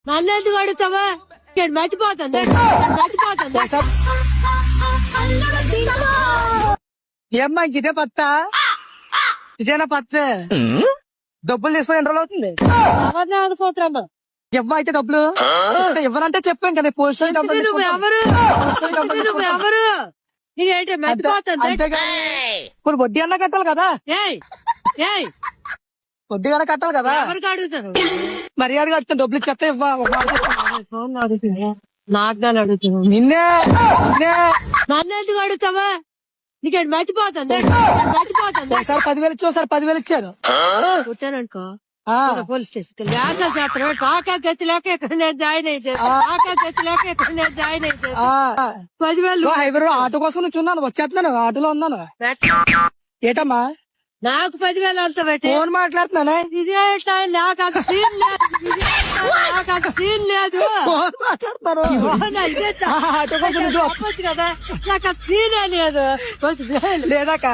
నన్ను ఎందుకు అడుగుతావా? నేను మర్చిపోతాను. ఏమ్మా ఇదే పత్త, ఇదేనా పత్త? డబ్బులు తీసుకుని ఎన్ని రోజులు అవుతుంది? ఎవరిని అనుకుంటున్నాను? ఇవ్వ అయితే డబ్బులు ఇవ్వనంటే చెప్పాం కదా. పోస్ట్ నువ్వు ఎవరు? నువ్వు ఎవరు? నేనేంటి మర్చిపోతాను. అంతేగాని ఇప్పుడు వడ్డీ అన్నా కట్టాలి కదా. ఏయ్ ఏయ్ వడ్డీ అన్నా కట్టాలి కదా. ఎవరికి అడుగుతాను? మర్యాద కడితే డబ్బులు ఇచ్చేస్తే ఇవ్వ. నాకు దాని అడుగుతున్నావు. నిన్నే నిన్నే నన్ను ఎందుకు అడుగుతావా? నీకేంటి మర్చిపోతాను. ఒకసారి 10,000 ఇచ్చి ఒకసారి 10,000 ఇచ్చాను. కొట్టాననుకో ఆ, పోలీస్ స్టేషన్ వ్యాసాలు చేస్తాను. టాకా గతి లేక ఇక్కడ నేను జాయిన్ అయ్యేది. టాకా గతి లేక ఇక్కడ నేను జాయిన్ అయ్యేది. ఆ, 10,000 హైవే ఆటో కోసం నుంచి ఉన్నాను, వచ్చేస్తున్నాను, ఆటోలో ఉన్నాను. ఏటమ్మా నాకు 10,000 అంత పెట్టి ఫోన్ మాట్లాడుతున్నానే. ఇదే నాకు అంత సీన్ లేదు. నాకు అంత సీన్ లేదు. ఫోన్ మాట్లాడతారు. ఇదే ఆటో కోసం నుంచి చెప్పొచ్చు కదా. నాకు అంత సీనే లేదు. కొంచెం లేదాకా